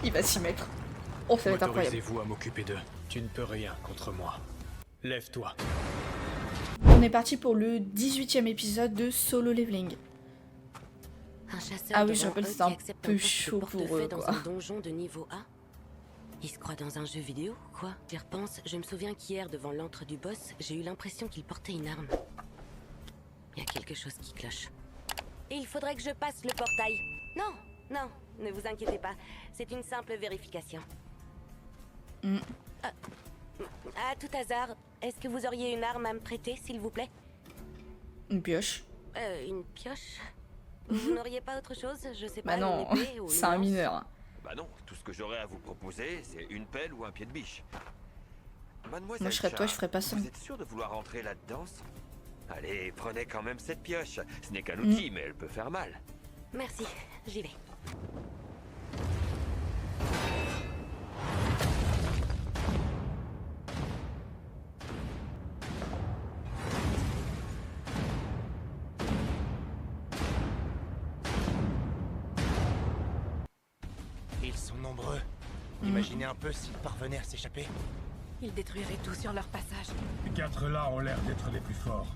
Il va s'y mettre. Oh, ça va être incroyable. Autorisez-vous à m'occuper d'eux. Tu ne peux rien contre moi. Lève-toi. On est parti pour le 18e épisode de Solo Leveling. Un chasseur Ah oui, de je rang rappelle, 1 c'était un qui accepte peu poste de chaud pour portefeuille eux, dans quoi. un donjon de niveau A. Il se croit dans un jeu vidéo, quoi. J'y repense, je me souviens qu'hier, devant l'antre du boss, j'ai eu l'impression qu'il portait une arme. Il y a quelque chose qui cloche. Et il faudrait que je passe le portail. Non, non, ne vous inquiétez pas. C'est une simple vérification. À tout hasard, est-ce que vous auriez une arme à me prêter, s'il vous plaît? Une pioche. Une pioche? Vous n'auriez pas autre chose? Je sais pas, Bah non, une épée ou c'est une un lance? mineur. Bah non, tout ce que j'aurais à vous proposer, c'est une pelle ou un pied de biche. Mademoiselle Moi, je serais toi, Cha, je ferais pas ça. Vous êtes sûr de vouloir rentrer là-dedans? Allez, prenez quand même cette pioche. Ce n'est qu'un outil, mais elle peut faire mal. Merci, j'y vais. Ils sont nombreux. Imaginez un peu s'ils parvenaient à s'échapper. Ils détruiraient tout sur leur passage. Les quatre là ont l'air d'être les plus forts.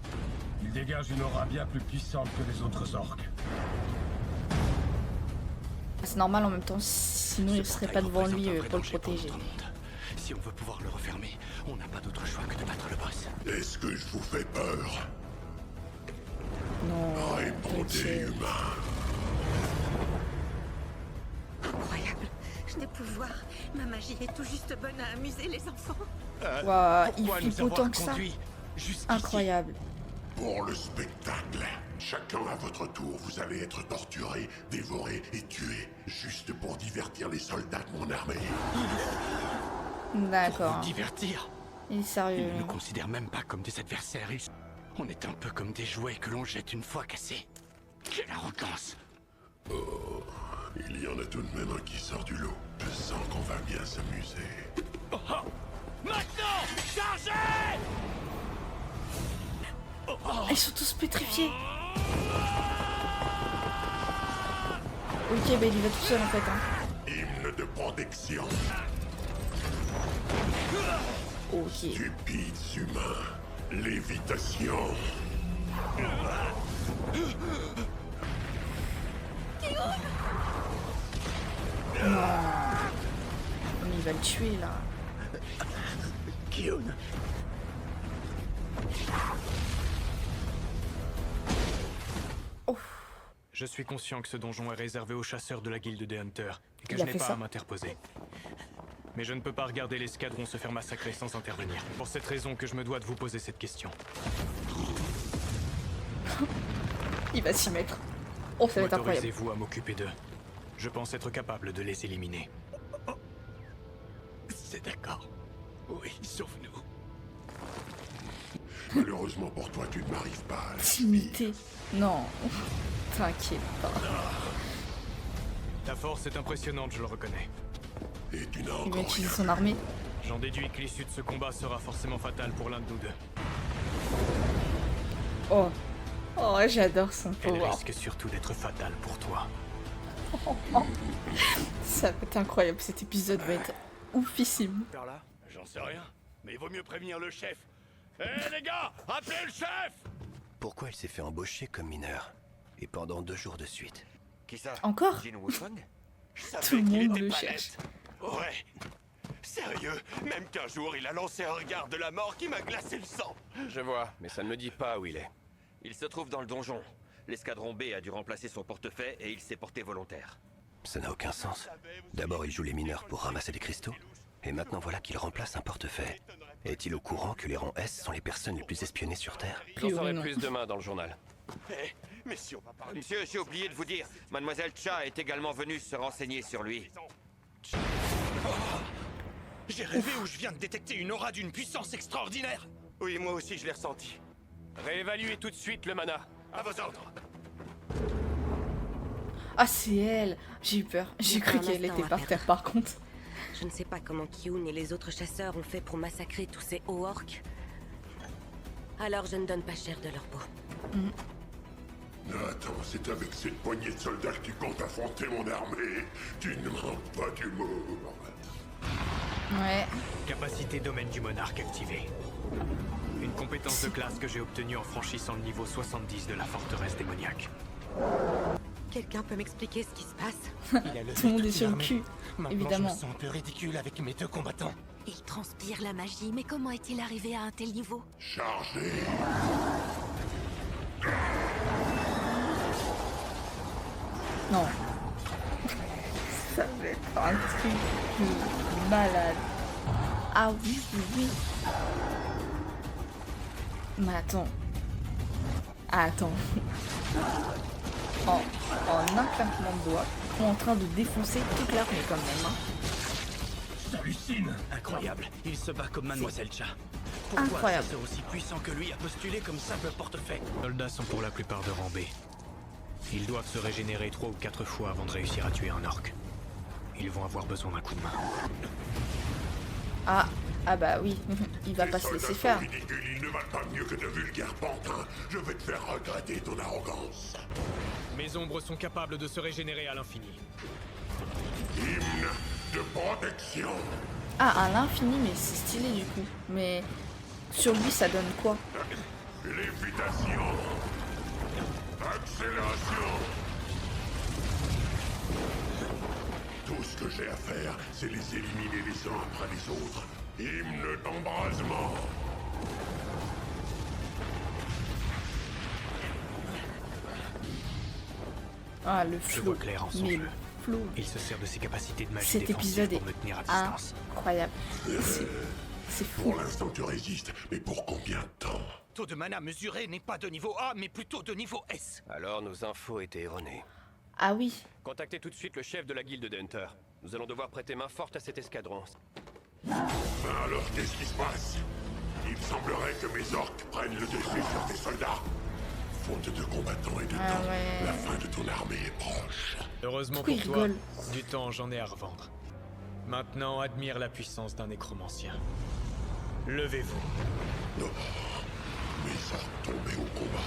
Ils dégagent une aura bien plus puissante que les autres orques. C'est normal en même temps, sinon il serait pas devant lui pour le protéger. Si on veut pouvoir le refermer, on n'a pas d'autre choix que de battre le boss. Est-ce que je vous fais peur? Non, Répondez, ok. humain. Incroyable. Je des pouvoirs. Ma magie est tout juste bonne à amuser les enfants. Waouh, il Pourquoi nous flippe autant avoir que ça. conduits jusqu'ici? Incroyable. Pour le spectacle, chacun à votre tour, vous allez être torturés, dévorés et tués, juste pour divertir les soldats de mon armée. D'accord. Pour divertir. Il est sérieux. Ils ne nous considèrent même pas comme des adversaires. On est un peu comme des jouets que l'on jette une fois cassés. Quelle arrogance! Oh, il y en a tout de même un qui sort du lot. Je sens qu'on va bien s'amuser. Maintenant! Chargez! Ils sont tous pétrifiés. Ok, bah il y va tout seul en fait. Hein. Hymne de protection. Ok. Stupides humains. Lévitation. Mais il va le tuer là. Kyun! Je suis conscient que ce donjon est réservé aux chasseurs de la guilde des Hunters et que Il je a n'ai fait pas ça. à m'interposer. Mais je ne peux pas regarder l'escadron se faire massacrer sans intervenir. Pour cette raison que je me dois de vous poser cette question. Il va s'y mettre. Oh, ça va être incroyable. Autorisez-vous à m'occuper d'eux. Je pense être capable de les éliminer. C'est d'accord. Oui, sauve-nous. Malheureusement pour toi, tu ne m'arrives pas à la Timidité. Non. T'inquiète pas. Ta force est impressionnante, je le reconnais. Et tu n'as Il va encore utiliser rien. son armée. J'en déduis que l'issue de ce combat sera forcément fatale pour l'un de nous deux. Oh. Oh, j'adore son Elle pouvoir. risque surtout d'être fatale pour toi. Ça va être incroyable. Cet épisode va être oufissime. Par là? J'en sais rien, mais il vaut mieux prévenir le chef. Hé les gars, appelez le chef! Pourquoi elle s'est fait embaucher comme mineur? Et pendant 2 jours de suite. Qui ça? Encore? Jin Wufang? Je savais Tout le qu'il monde était le pas cherche. net. Ouais. Sérieux, même qu'un jour il a lancé un regard de la mort qui m'a glacé le sang. Je vois, mais ça ne me dit pas où il est. Il se trouve dans le donjon. L'escadron B a dû remplacer son portefeuille et il s'est porté volontaire. Ça n'a aucun sens. D'abord il joue les mineurs pour ramasser des cristaux, et maintenant voilà qu'il remplace un portefeuille. Est-il au courant que les rangs S sont les personnes les plus espionnées sur Terre? J'en saurai non. plus demain dans le journal. Eh, mais si on va parler... Monsieur, j'ai oublié de vous dire, Mademoiselle Cha est également venue se renseigner sur lui. J'ai rêvé où je viens de détecter une aura d'une puissance extraordinaire. Oui, moi aussi je l'ai ressenti. Réévaluez tout de suite le mana. À vos ordres. Ah, c'est elle. J'ai eu peur. J'ai Il y a cru un qu'elle instant était à par perdre. terre par contre. Je ne sais pas comment Kyun et les autres chasseurs ont fait pour massacrer tous ces hauts orques. Alors je ne donne pas cher de leur peau. Attends, c'est avec cette poignée de soldats que tu comptes affronter mon armée. Tu ne manques pas d'humour. Ouais. Capacité domaine du monarque activée. Une compétence de classe que j'ai obtenue en franchissant le niveau 70 de la forteresse démoniaque. Quelqu'un peut m'expliquer ce qui se passe? Il a levé Tout le monde est toute sur le l'armée. cul, Maintenant, évidemment. je me sens un peu ridicule avec mes 2 combattants. Il transpire la magie, mais comment est-il arrivé à un tel niveau? Chargez. Non. Ça va être un truc de malade. Ah oui, oui, oui. Mais attends. Ah, attends. En un claquement de doigts, on est en train de défoncer toute l'armée quand même. Hein. J'hallucine. Incroyable. Il se bat comme Mademoiselle Cha. Pourquoi Incroyable. un chasseur aussi puissant que lui a postulé comme simple portefaix? Les soldats sont pour la plupart de rang B. Ils doivent se régénérer 3 ou 4 fois avant de réussir à tuer un orc. Ils vont avoir besoin d'un coup de main. Ah bah oui, il va Tes pas se soldats laisser sont faire. ridicules, ils ne valent pas mieux que de vulgaires pantins. Je vais te faire regretter ton arrogance. Mes ombres sont capables de se régénérer à l'infini. Hymne de protection. Ah, à l'infini, mais c'est stylé du coup. Mais sur lui, ça donne quoi? Lévitation. Accélération. Tout ce que j'ai à faire, c'est les éliminer les uns après les autres. Hymne d'embrasement. Ah, le Je flow. vois clair en son Mais jeu. le flow. Il se sert de ses capacités de magie Cet défensive épisode est pour me tenir à distance. incroyable. C'est fou. Pour l'instant, tu résistes, mais pour combien de temps? Taux de mana mesuré n'est pas de niveau A, mais plutôt de niveau S. Alors nos infos étaient erronées. Ah oui. Contactez tout de suite le chef de la guilde d'Hunter. Nous allons devoir prêter main forte à cet escadron. Alors, qu'est-ce qui se passe? Il semblerait que mes orques prennent le dessus sur tes soldats. Faute de combattants et de Ah temps, ouais. la fin de ton armée est proche. Heureusement Pourquoi pour il toi, rigole? du temps j'en ai à revendre. Maintenant, admire la puissance d'un nécromancien. Levez-vous. Mes orques tombés au combat.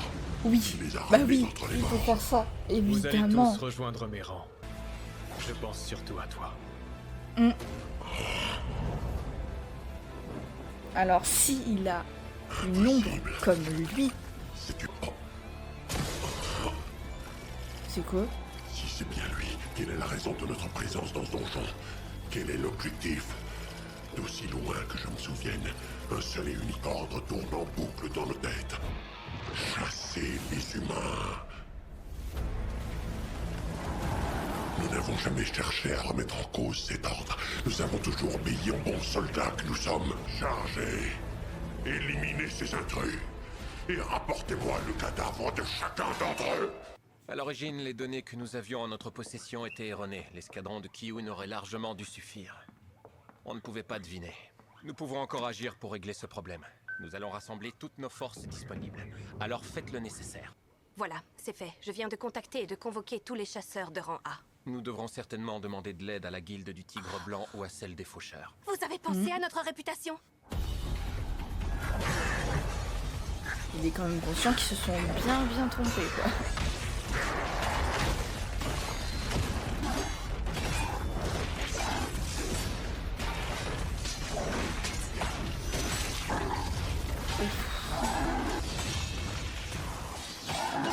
Oui. Les Bah armes oui, entre les il faut mains. faire ça. Vous allez Évidemment. tous rejoindre mes rangs. Je pense surtout à toi. Alors, si il a une ombre comme lui, C'est du... Oh, c'est quoi? si c'est bien lui, quelle est la raison de notre présence dans ce donjon? Quel est l'objectif? D'aussi loin que je me souvienne, un seul et unique ordre tourne en boucle dans nos têtes. Chasser les humains. Nous n'avons jamais cherché à remettre en cause cet ordre. Nous avons toujours obéi aux bons soldats que nous sommes. Chargez. Éliminez ces intrus. Et rapportez-moi le cadavre de chacun d'entre eux. À l'origine, les données que nous avions en notre possession étaient erronées. L'escadron de Kiyun aurait largement dû suffire. On ne pouvait pas deviner. Nous pouvons encore agir pour régler ce problème. Nous allons rassembler toutes nos forces disponibles. Alors faites le nécessaire. Voilà, c'est fait. Je viens de contacter et de convoquer tous les chasseurs de rang A. Nous devrons certainement demander de l'aide à la guilde du Tigre Blanc ou à celle des Faucheurs. Vous avez pensé à notre réputation? Il est quand même conscient qu'ils se sont bien trompés, quoi.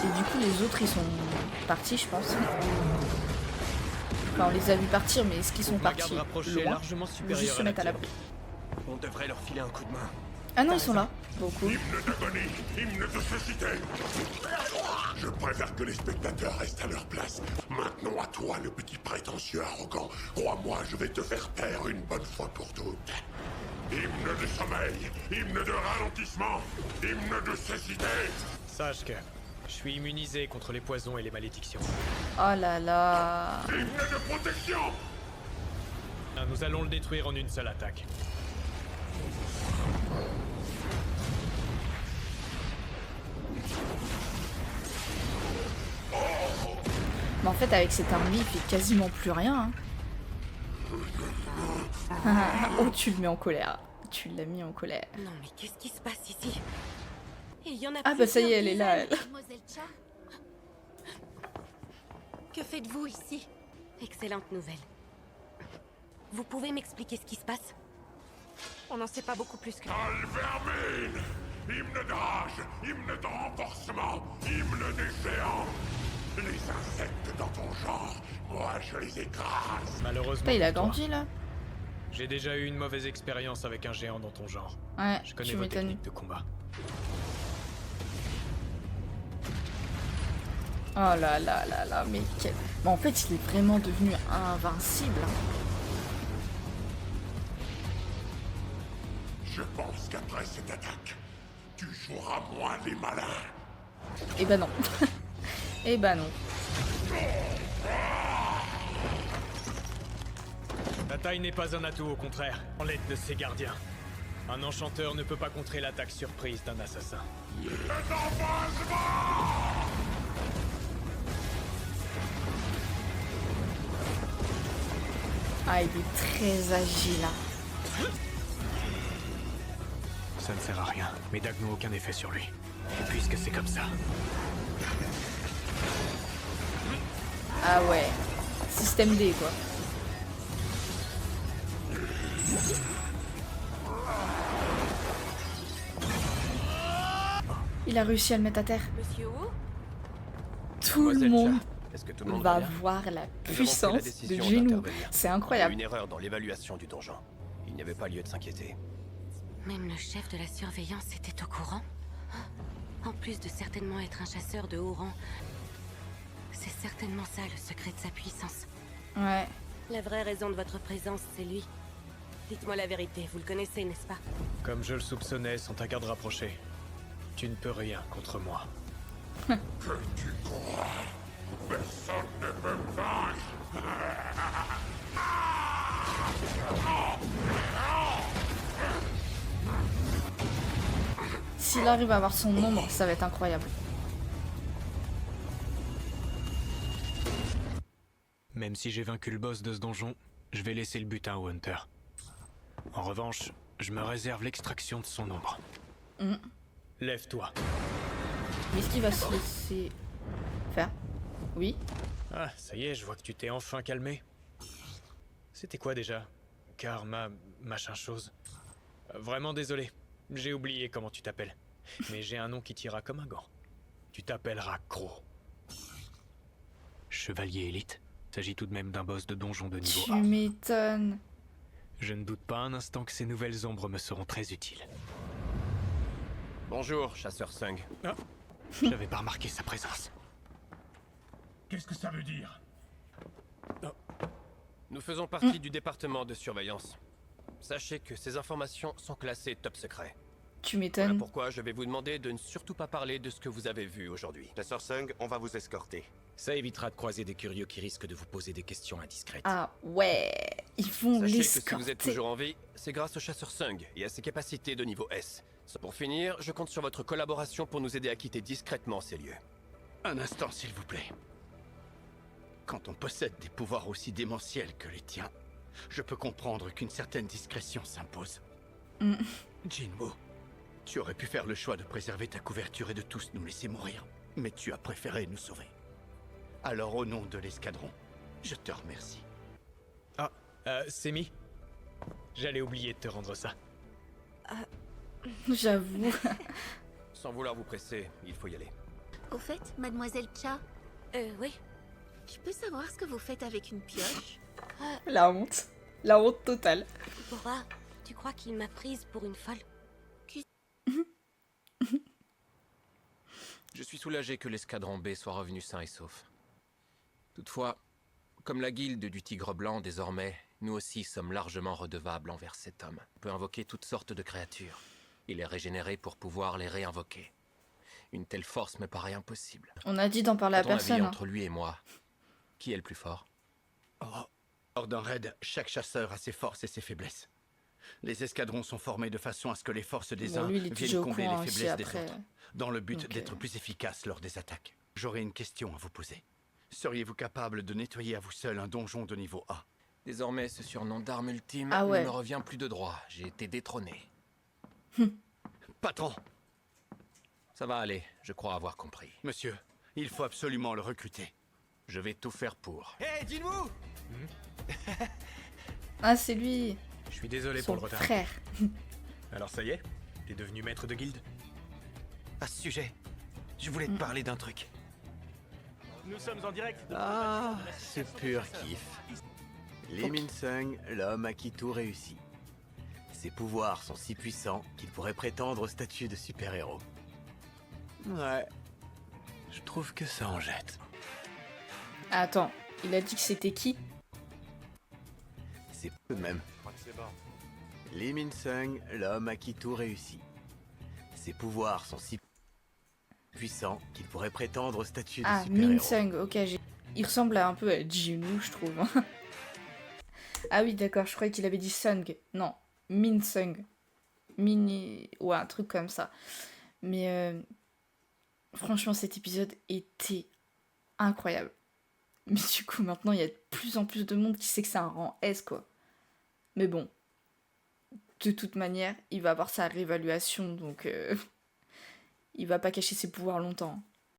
Et du coup, les autres, ils sont partis, je pense. Enfin, on les a vus partir, mais est-ce qu'ils sont Ma garde partis rapprochée est loin largement ou juste supérieure se à la mettre à l'abri? On devrait leur filer un coup de main. Ah non, ils sont là. Beaucoup. Hymne d'agonie, hymne de cécité. Je préfère que les spectateurs restent à leur place. Maintenant à toi, le petit prétentieux arrogant. Crois-moi, je vais te faire taire une bonne fois pour toutes. Hymne de sommeil, hymne de ralentissement, hymne de cécité. Sache que je suis immunisé contre les poisons et les malédictions. Oh là là. Hymne de protection. Nous allons le détruire en une seule attaque. Mais en fait, avec cette armée, il fait quasiment plus rien. Hein. Oh, tu le mets en colère. Tu l'as mis en colère. Non, mais qu'est-ce qui se passe ici? Il y en a Ah bah ça y est, elle est là, elle. Mademoiselle Cha? Que faites-vous ici? Excellente nouvelle. Vous pouvez m'expliquer ce qui se passe? On n'en sait pas beaucoup plus que... Alvermine! Hymne de rage, hymne de renforcement, hymne des géants. Les insectes dans ton genre, moi je les écrase. Malheureusement. Putain, il a pour toi, grandi là. j'ai déjà eu une mauvaise expérience avec un géant dans ton genre. Ouais, Je connais tu vos m'étonnes. techniques de combat. Oh là là là là, mais quel... Mais en fait, il est vraiment devenu invincible. Hein. Je pense qu'après cette attaque, tu joueras moins les malins. Eh ben non. Eh ben non. Ta taille n'est pas un atout, au contraire. En l'aide de ses gardiens. Un enchanteur ne peut pas contrer l'attaque surprise d'un assassin. Ah, il est très agile. Hein. Ça ne sert à rien. Mes dagues n'ont aucun effet sur lui. Et puisque c'est comme ça... Ah ouais. Système D, quoi. Il a réussi à le mettre à terre. Monsieur Wu? Tout le monde Est-ce que tout le monde va va bien? voir la Nous avons pris la puissance de décision Jinwoo. d'intervenir. C'est Il y a eu incroyable. une erreur dans l'évaluation du donjon. Il n'y avait pas lieu de s'inquiéter. Même le chef de la surveillance était au courant? En plus de certainement être un chasseur de haut rang, c'est certainement ça le secret de sa puissance. Ouais. La vraie raison de votre présence, c'est lui. Dites-moi la vérité, vous le connaissez, n'est-ce pas? Comme je le soupçonnais, sans ta garde rapprochée. Tu ne peux rien contre moi. Que tu crois? Personne ne peut me vaincre. S'il arrive à avoir son ombre, ça va être incroyable. Même si j'ai vaincu le boss de ce donjon, je vais laisser le butin au Hunter. En revanche, je me réserve l'extraction de son ombre. Lève-toi. Mais est-ce qu'il va se laisser faire? Oui. Ah, ça y est, je vois que tu t'es enfin calmé. C'était quoi déjà? Karma, machin chose. Vraiment désolé, j'ai oublié comment tu t'appelles. Mais j'ai un nom qui t'ira comme un gant. Tu t'appelleras Crow. Chevalier élite. S'agit tout de même d'un boss de donjon de niveau Tu 1. m'étonnes. Je ne doute pas un instant que ces nouvelles ombres me seront très utiles. Bonjour, chasseur Sung. Ah, j'avais pas remarqué sa présence. Qu'est-ce que ça veut dire? Nous faisons partie du département de surveillance. Sachez que ces informations sont classées top secret. Tu Voilà m'étonnes. pourquoi je vais vous demander de ne surtout pas parler de ce que vous avez vu aujourd'hui. Chasseur Sung, on va vous escorter. Ça évitera de croiser des curieux qui risquent de vous poser des questions indiscrètes. Ah ouais. Ils vont Sachez que si vous êtes l'escorter. toujours en vie, c'est grâce au chasseur Sung et à ses capacités de niveau S. Pour finir, je compte sur votre collaboration pour nous aider à quitter discrètement ces lieux. Un instant, s'il vous plaît. Quand on possède des pouvoirs aussi démentiels que les tiens, je peux comprendre qu'une certaine discrétion s'impose. Jinwoo, tu aurais pu faire le choix de préserver ta couverture et de tous nous laisser mourir, mais tu as préféré nous sauver. Alors, au nom de l'escadron, je te remercie. Ah, Semi, j'allais oublier de te rendre ça. J'avoue. Sans vouloir vous presser, il faut y aller. Au fait, mademoiselle Cha, Oui. je peux savoir ce que vous faites avec une pioche? La honte. La honte totale. Bora, tu crois qu'il m'a prise pour une folle? Je suis soulagé que l'escadron B soit revenu sain et sauf. Toutefois, comme la guilde du Tigre Blanc désormais, nous aussi sommes largement redevables envers cet homme. On peut invoquer toutes sortes de créatures. Il est régénéré pour pouvoir les réinvoquer. Une telle force me paraît impossible. On a dit d'en parler à ton avis, personne. Hein. entre lui et moi, qui est le plus fort? Lors d'un raid, chaque chasseur a ses forces et ses faiblesses. Les escadrons sont formés de façon à ce que les forces des Bon, uns lui, il est viennent toujours au combler courant les aussi faiblesses des après. autres, dans le but Ok. d'être plus efficace lors des attaques. J'aurais une question à vous poser. Seriez-vous capable de nettoyer à vous seul un donjon de niveau A? Désormais, ce surnom d'arme ultime Ah ouais. ne me revient plus de droit. J'ai été détrôné. Patron! Ça va aller, je crois avoir compris. Monsieur, il faut absolument le recruter. Je vais tout faire pour. Hé, Jinwoo! Ah, c'est lui. Je suis désolé Son pour le retard. frère. Alors ça y est? T'es devenu maître de guilde? À ce sujet, je voulais te parler d'un truc. Nous sommes en direct. Ah, ce pur kiff. Lee Min-sung, l'homme à qui tout réussit. Ses pouvoirs sont si puissants qu'il pourrait prétendre au statut de super-héros. Ouais, je trouve que ça en jette. Attends, il a dit que c'était qui? C'est tout de même. Lee Min-sung, l'homme à qui tout réussit. Ses pouvoirs sont si puissants qu'il pourrait prétendre au statut de Ah, super-héros. Min-sung, ok. Il ressemble un peu à Jinwoo, je trouve. Ah oui, d'accord, je croyais qu'il avait dit Sung. Non, Min-sung. Mini... Ouais, un truc comme ça. Mais franchement, cet épisode était incroyable. Mais du coup, maintenant, il y a de plus en plus de monde qui sait que c'est un rang S, quoi. Mais bon, de toute manière, il va avoir sa réévaluation, donc il va pas cacher ses pouvoirs longtemps.